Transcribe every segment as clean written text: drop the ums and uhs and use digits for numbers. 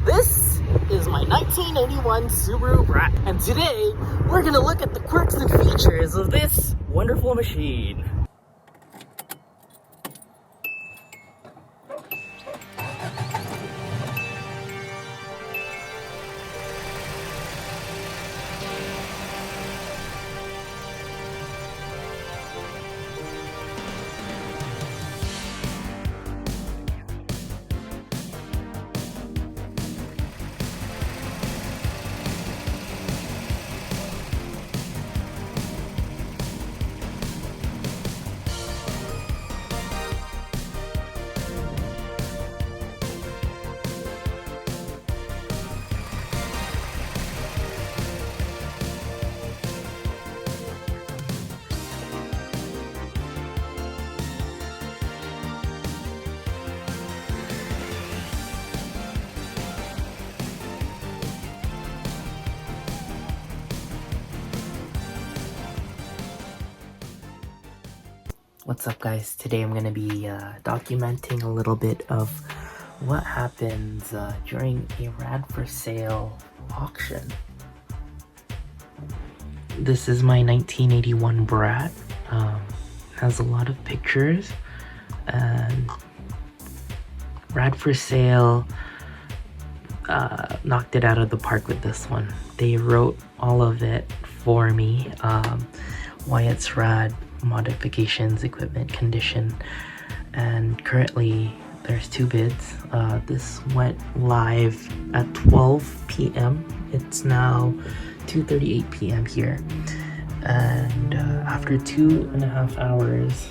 This is my 1981 Subaru BRAT, and today we're gonna look at the quirks and features of this wonderful machine. What's up, guys? Today I'm going to be documenting a little bit of what happens during a RAD for sale auction. This is my 1981 BRAT. Has a lot of pictures, and RAD for sale knocked it out of the park with this one. They wrote all of it for me. Why it's rad, modifications, equipment, condition, and currently there's 2 bids. This went live at 12 p.m. It's now 2:38 p.m. here, and after 2.5 hours,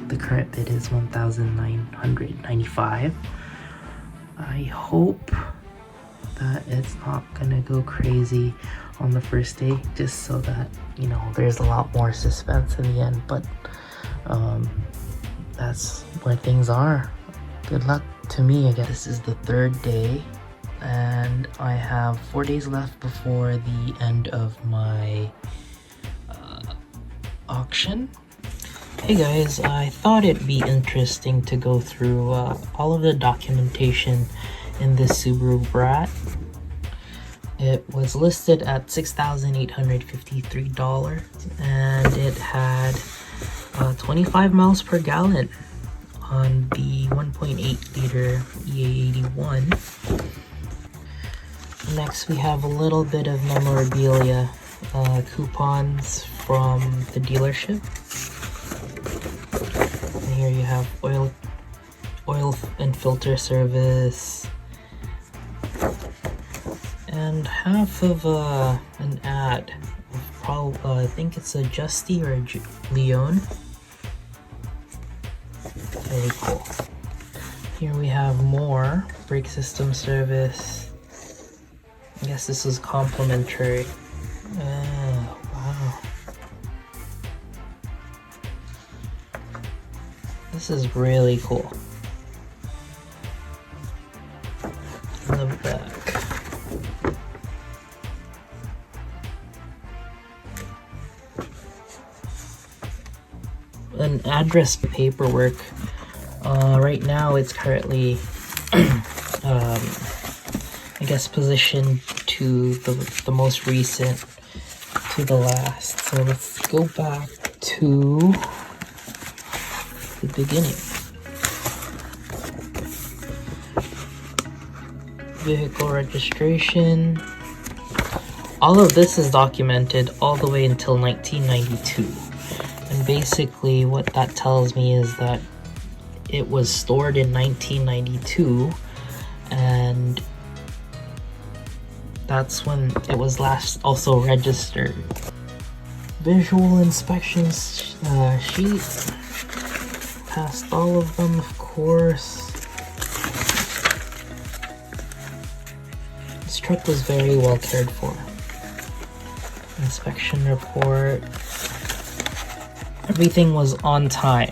the current bid is $1,995. I hope that it's not gonna go crazy on the first day, just so that, you know, there's a lot more suspense in the end, but that's where things are. Good luck to me. I guess this is the 3rd day, and I have 4 days left before the end of my auction. Hey guys, I thought it'd be interesting to go through all of the documentation in this Subaru BRAT. It was listed at $6,853, and it had 25 miles per gallon on the 1.8 liter EA81. Next, we have a little bit of memorabilia, coupons from the dealership. And here you have oil and filter service, and half of an ad of probably, I think it's a Justy or a Leon. Very cool. Here we have more brake system service. I guess this is complimentary. Oh, wow. This is really cool. In the back. An address paperwork. Right now it's currently I guess positioned to the most recent to the last. So let's go back to the beginning. Vehicle registration. All of this is documented all the way until 1992. And basically what that tells me is that it was stored in 1992, and that's when it was last also registered. Visual inspection sheet. Passed all of them, of course. This truck was very well cared for. Inspection report. Everything was on time.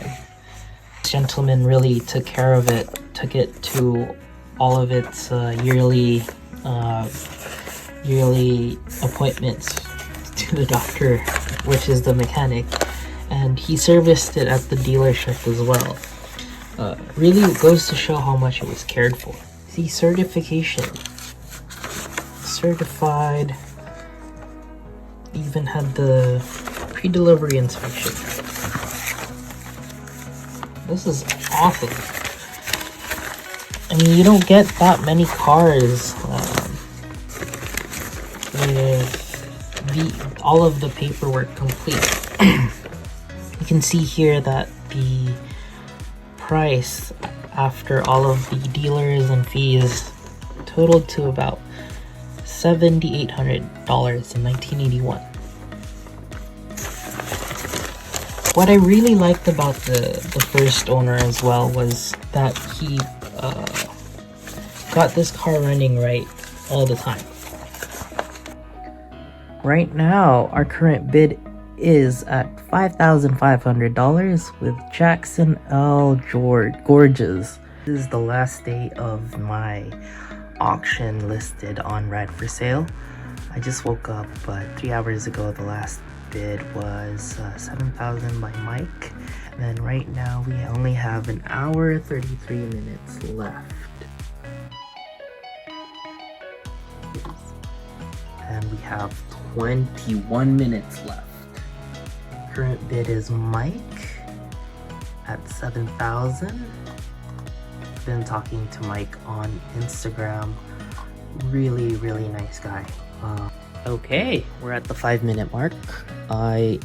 This gentleman really took care of it, took it to all of its yearly appointments to the doctor, which is the mechanic, and he serviced it at the dealership as well. Really goes to show how much it was cared for. See, certification. Certified. Even had the pre-delivery inspection. This is awesome. I mean, you don't get that many cars with all of the paperwork complete. You can see here that the price after all of the dealers and fees totaled to about $7,800 in 1981. What I really liked about the first owner as well was that he got this car running right all the time. Right now, our current bid is at $5,500 with Jackson L. Gorges. This is the last day of my auction listed on Red for sale. I just woke up 3 hours ago. The last bid was $7,000 by Mike. And then right now we only have an hour 33 minutes left. And we have 21 minutes left. Current bid is Mike at $7,000. Been talking to Mike on Instagram. Really nice guy. Okay, we're at the 5-minute mark. I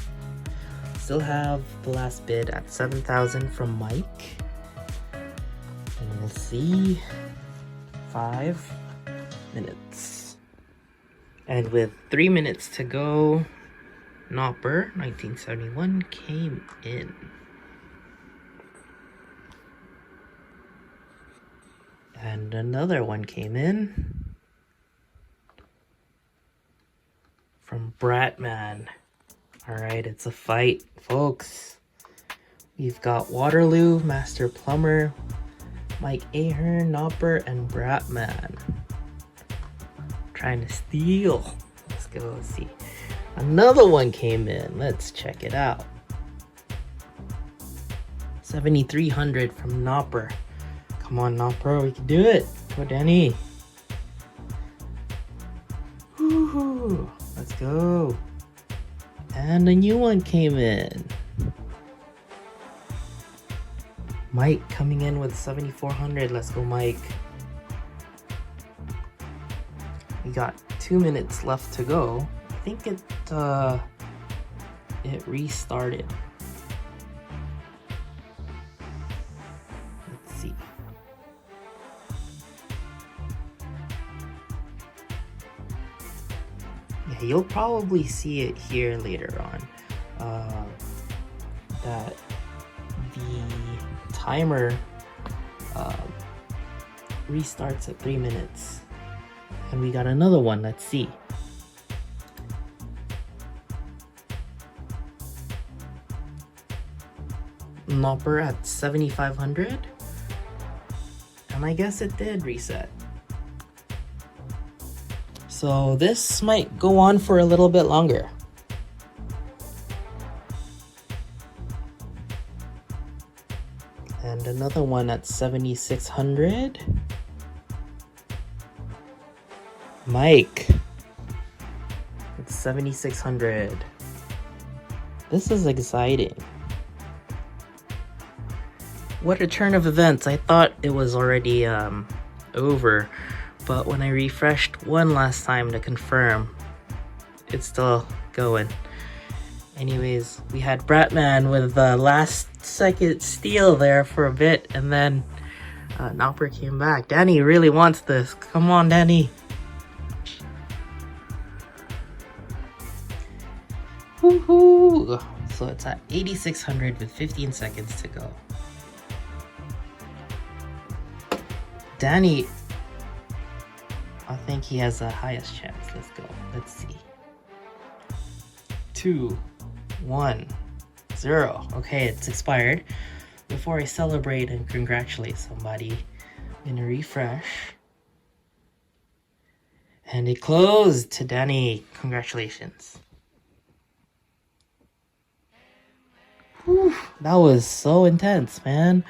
still have the last bid at $7,000 from Mike. And we'll see. 5 minutes. And with 3 minutes to go, Nopper 1971 came in. And another one came in from Bratman. Alright, it's a fight, folks. We've got Waterloo, Master Plumber, Mike Ahern, Nopper, and Bratman. Trying to steal. Let's go see. Another one came in. Let's check it out. 7,300 from Nopper. Come on, Nopper, we can do it. Go, Danny. Woohoo! Let's go. And a new one came in. Mike coming in with 7,400. Let's go, Mike. We got 2 minutes left to go. I think it restarted. Let's see. Yeah, you'll probably see it here later on. That the timer restarts at 3 minutes. And we got another one. Let's see. Nopper at 7,500. And I guess it did reset. So this might go on for a little bit longer. And another one at 7,600. Mike. It's 7,600. This is exciting. What a turn of events. I thought it was already over, but when I refreshed one last time to confirm, it's still going. Anyways, we had Bratman with the last second steal there for a bit, and then Nopper came back. Danny really wants this. Come on, Danny. Woohoo! So it's at 8,600 with 15 seconds to go. Danny, I think he has the highest chance. Let's go. Let's see. 2, 1, 0. Okay, it's expired. Before I celebrate and congratulate somebody, I'm gonna refresh. And it closed to Danny. Congratulations. Whew, that was so intense, man.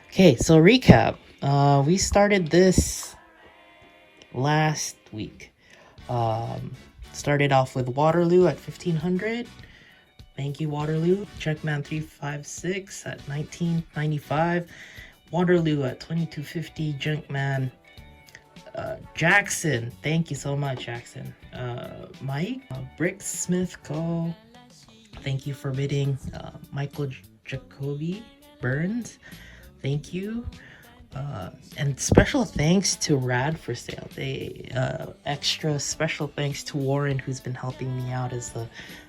Okay, so recap. We started this last week. Started off with Waterloo at 1500. Thank you, Waterloo. Junkman356 at 1995. Waterloo at 2250. Junkman Jackson, thank you so much, Jackson. Mike, Bricksmith Co, thank you for bidding. Michael Jacoby Burns, thank you. And special thanks to Rad for sale. Extra special thanks to Warren, who's been helping me out as the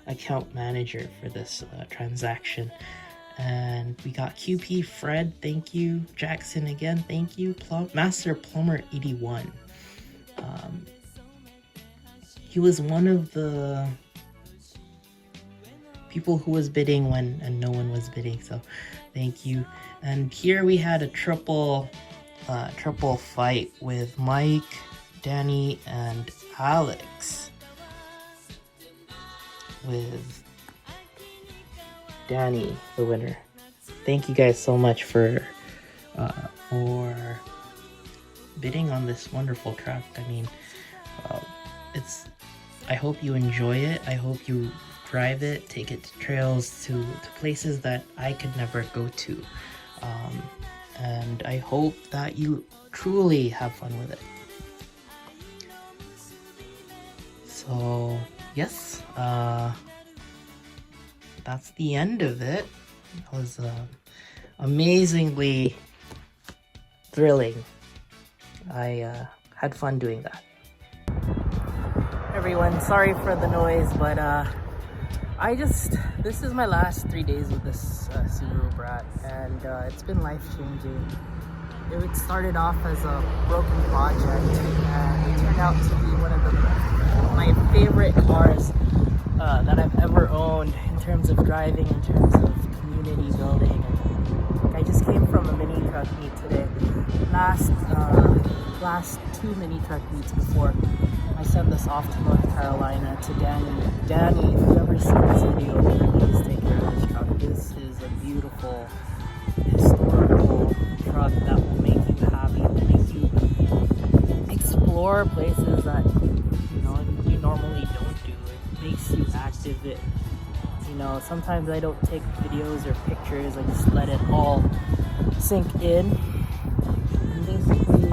account manager for this transaction. And we got QP Fred, thank you. Jackson again, thank you. Master Plumber 81. He was one of the people who was bidding when and no one was bidding, so thank you. And here we had a triple fight with Mike, Danny, and Alex. With Danny, the winner. Thank you guys so much for bidding on this wonderful truck. I mean, I hope you enjoy it. I hope you drive it, take it to trails, to places that I could never go to. And I hope that you truly have fun with it. So, yes, that's the end of it. It was amazingly thrilling. I had fun doing that. Everyone, sorry for the noise, but this is my last 3 days with this Subaru BRAT, and it's been life-changing. It started off as a broken project, and it turned out to be one of my favorite cars that I've ever owned in terms of driving, in terms of community building. And I just came from a mini truck meet today. Last 2 mini truck meets before I sent this off to North Carolina to Danny. Danny, if you ever see this video, please take care of this truck. This is a beautiful, historical truck that will make you happy, will make you explore places that you normally don't do. It makes you active. Sometimes I don't take videos or pictures. I just let it all sink in. And basically,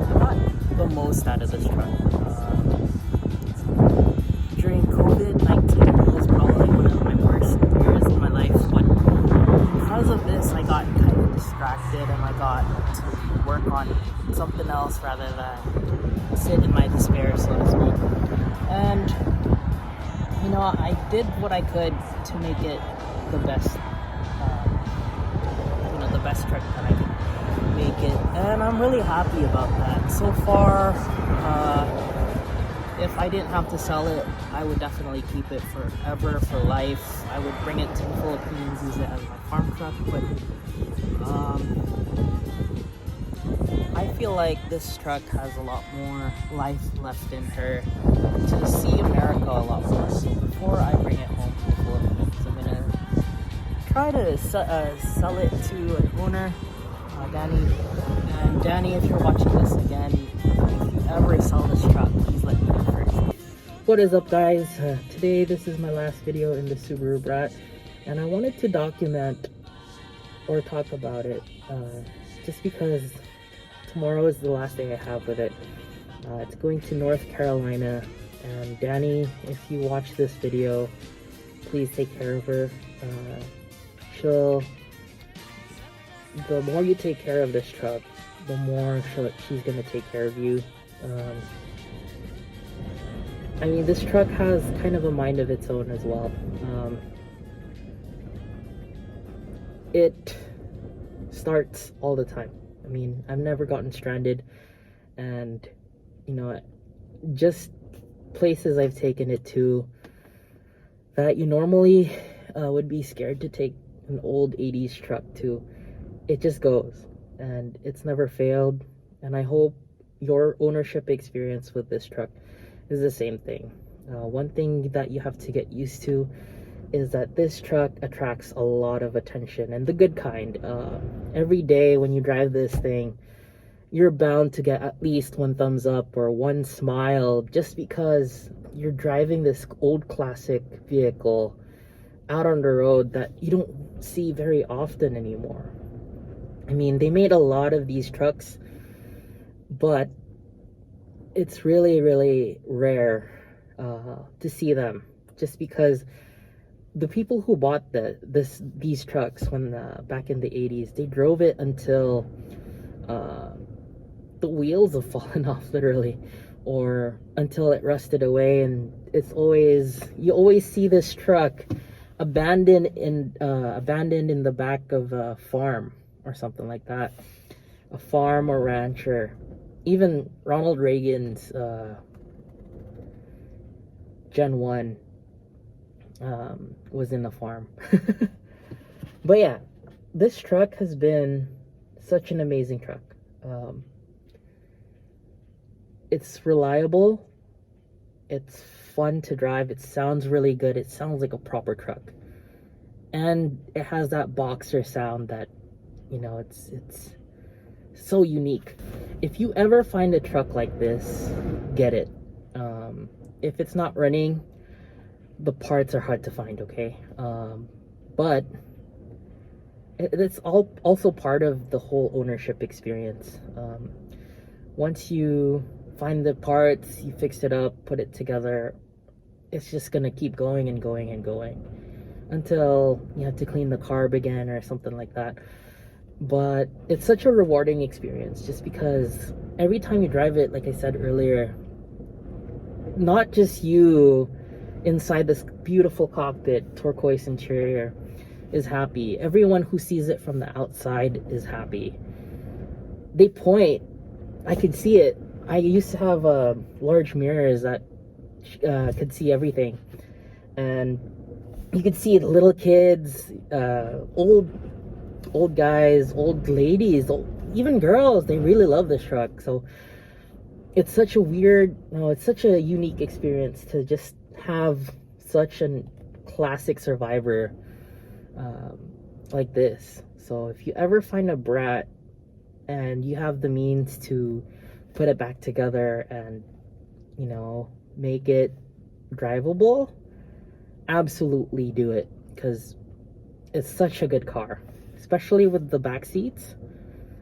I got the most out of this truck. During COVID-19, it was probably one of my worst years in my life, but because of this, I got kind of distracted and I got to work on something else rather than sit in my despair, so to speak. And I did what I could to make it the best, the best truck that I could make it, and I'm really happy about that. So far, if I didn't have to sell it, I would definitely keep it forever, for life. I would bring it to the Philippines, use it as my farm truck, but I feel like this truck has a lot more life left in her to see America a lot more. So before I bring it home to the Philippines, I'm gonna try to sell it to an owner, Danny. And Danny, if you're watching this again, if you ever sell this truck, please let me know first. What is up, guys? Today, this is my last video in the Subaru BRAT, and I wanted to document or talk about it just because tomorrow is the last day I have with it. It's going to North Carolina, and Danny, if you watch this video, please take care of her. The more you take care of this truck, the more she's gonna take care of you. I mean, this truck has kind of a mind of its own as well. It starts all the time. I mean, I've never gotten stranded, and just places I've taken it to that you normally would be scared to take an old 80s truck to. It just goes, and it's never failed. And I hope your ownership experience with this truck is the same thing. One thing that you have to get used to is that this truck attracts a lot of attention, and the good kind. Every day when you drive this thing, you're bound to get at least one thumbs up or one smile just because you're driving this old classic vehicle out on the road that you don't see very often anymore. I mean, they made a lot of these trucks, but it's really, really rare to see them, just because the people who bought these trucks when back in the 80s, they drove it until the wheels have fallen off, literally, or until it rusted away. And you always see this truck abandoned in the back of a farm or something like that, a farm or rancher. Even Ronald Reagan's Gen 1 was in a farm. But yeah, this truck has been such an amazing truck. It's reliable, it's fun to drive, it sounds really good, it sounds like a proper truck, and it has that boxer sound that, you know, it's so unique. If you ever find a truck like this, get it. If it's not running, the parts are hard to find, okay? But it's also part of the whole ownership experience. Once you find the parts, you fix it up, put it together, it's just gonna keep going and going and going until you have to clean the carb again or something like that. But it's such a rewarding experience, just because every time you drive it, like I said earlier, not just you inside this beautiful cockpit, turquoise interior, is happy. Everyone who sees it from the outside is happy. They point. I could see it. I used to have large mirrors that could see everything, and you could see the little kids, old guys, old ladies, even girls. They really love this truck. So it's such a unique experience to just have such a classic survivor like this. So if you ever find a Brat and you have the means to put it back together and, you know, make it drivable, absolutely do it, because it's such a good car, especially with the back seats.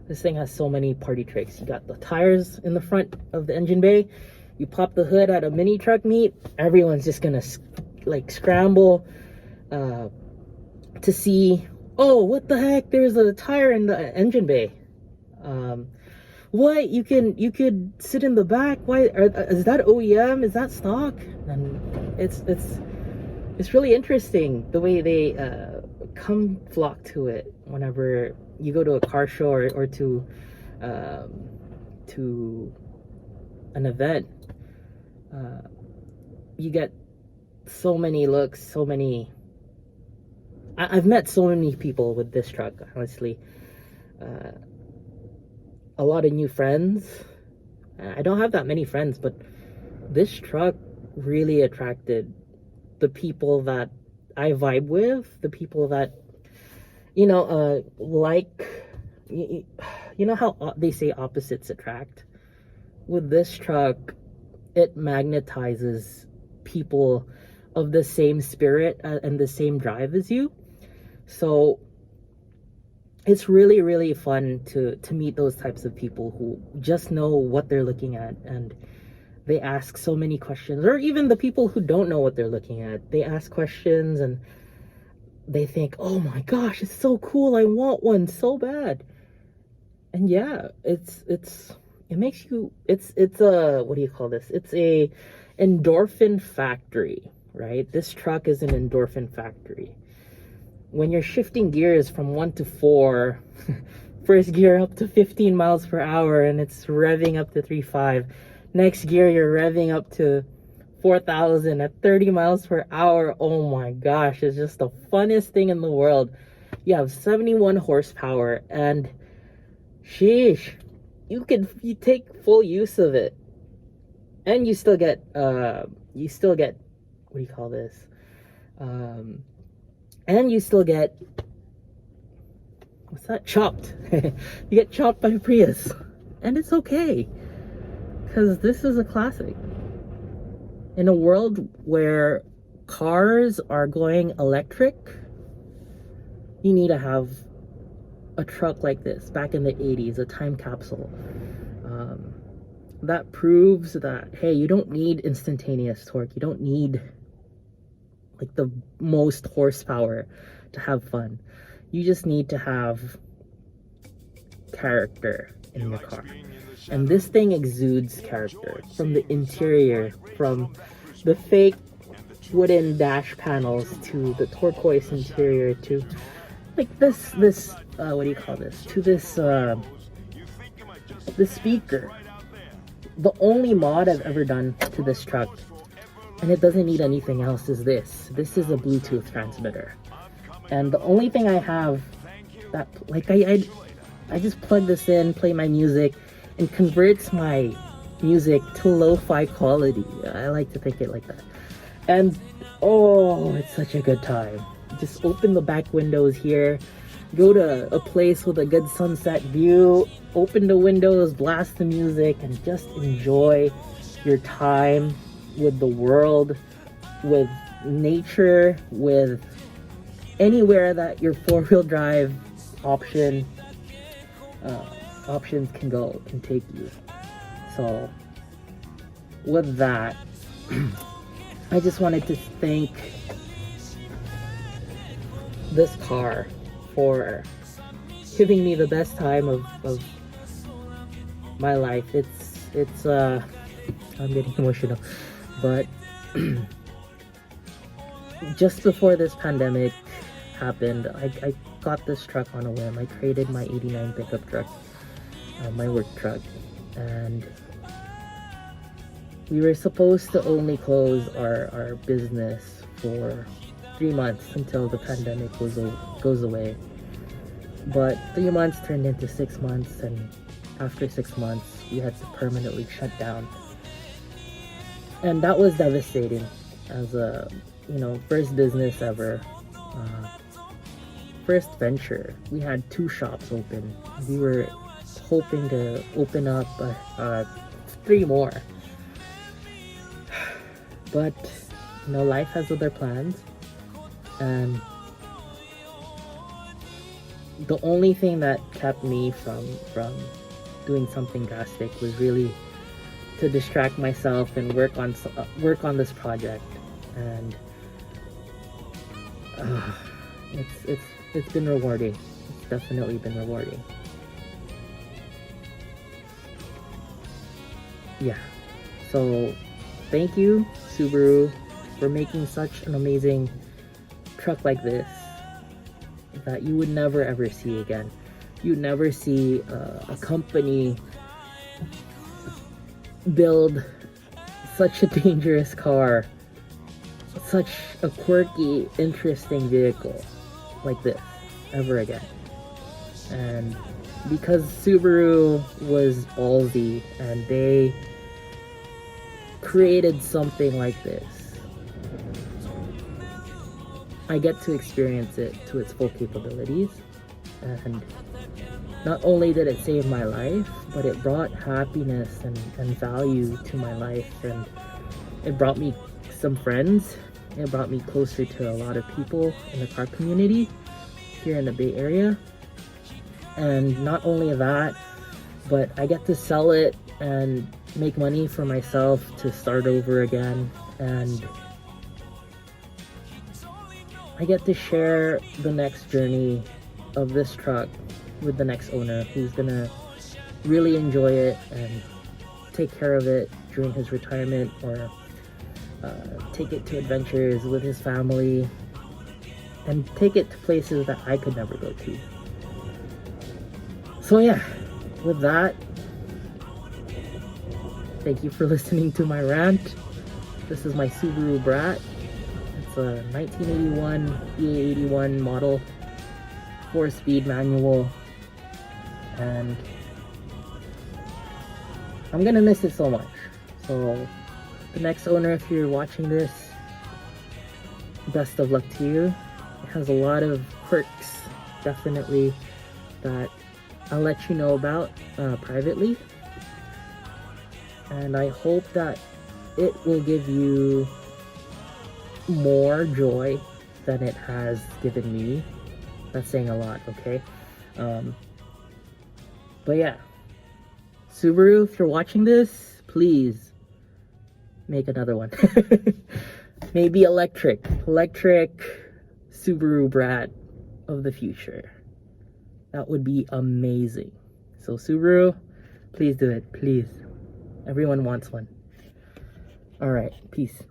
This thing has so many party tricks. You got the tires in the front of the engine bay. You pop the hood at a mini truck meet, everyone's just gonna like scramble to see, oh, what the heck, there's a tire in the engine bay. What, you could sit in the back? Why is that OEM? Is that stock? And it's really interesting the way they come flock to it whenever you go to a car show or to an event. You get so many looks, so many. I've met so many people with this truck, honestly. A lot of new friends. I don't have that many friends, but this truck really attracted the people that I vibe with, the people that, you know, like, you know how they say opposites attract? With this truck, it magnetizes people of the same spirit and the same drive as you. So it's really, really fun to meet those types of people who just know what they're looking at, and they ask so many questions. Or even the people who don't know what they're looking at, they ask questions and they think, oh my gosh, it's so cool, I want one so bad. And yeah, it makes you, it's a, what do you call this? It's a endorphin factory, right? This truck is an endorphin factory. When you're shifting gears from 1 to 4, first gear up to 15 miles per hour and it's revving up to 3.5. Next gear, you're revving up to 4,000 at 30 miles per hour. Oh my gosh, it's just the funnest thing in the world. You have 71 horsepower and sheesh, you take full use of it. And you still get, what do you call this? And you still get, what's that? Chopped. You get chopped by Prius. And it's okay, because this is a classic. In a world where cars are going electric, you need to have a truck like this back in the 80s, a time capsule. That proves that, hey, you don't need instantaneous torque. You don't need like the most horsepower to have fun. You just need to have character in your car. And this thing exudes character from the interior, from the fake wooden dash panels to the turquoise interior to like this what do you call this, to this the speaker. The only mod I've ever done to this truck, and it doesn't need anything else, is this is a Bluetooth transmitter. And the only thing I have that, like, I just plug this in, play my music, and converts my music to lo-fi quality. I like to think it like that. And oh, it's such a good time. Just open the back windows here, go to a place with a good sunset view, open the windows, blast the music, and just enjoy your time with the world, with nature, with anywhere that your four-wheel drive options can take you. So with that, I just wanted to thank this car for giving me the best time of my life. It's I'm getting emotional, but just before this pandemic happened, I got this truck on a whim. I traded my 89 pickup truck, my work truck, and we were supposed to only close our business for 3 months until the pandemic goes away. But 3 months turned into 6 months, and after 6 months, we had to permanently shut down. And that was devastating as a, first business ever. First venture. We had 2 shops open. We were hoping to open up 3 more. But, life has other plans. And the only thing that kept me from doing something drastic was really to distract myself and work on this project. And it's been rewarding. It's definitely been rewarding. Yeah. So thank you, Subaru, for making such an amazing truck like this that you would never ever see again. You'd never see a company build such a dangerous car, such a quirky, interesting vehicle like this ever again. And because Subaru was ballsy and they created something like this, I get to experience it to its full capabilities. And not only did it save my life, but it brought happiness and value to my life. And it brought me some friends. It brought me closer to a lot of people in the car community here in the Bay Area. And not only that, but I get to sell it and make money for myself to start over again. And I get to share the next journey of this truck with the next owner, who's gonna really enjoy it and take care of it during his retirement, or take it to adventures with his family and take it to places that I could never go to. So yeah, with that, thank you for listening to my rant. This is my Subaru BRAT. It's a 1981 EA81 model, 4-speed manual, and I'm gonna miss it so much. So the next owner, if you're watching this, best of luck to you. It has a lot of quirks, definitely, that I'll let you know about privately. and I hope that it will give you more joy than it has given me. That's saying a lot, okay? But yeah, Subaru, if you're watching this, please make another one. Maybe electric Subaru BRAT of the future. That would be amazing. So Subaru, please do it, please. Everyone wants one. All right, peace.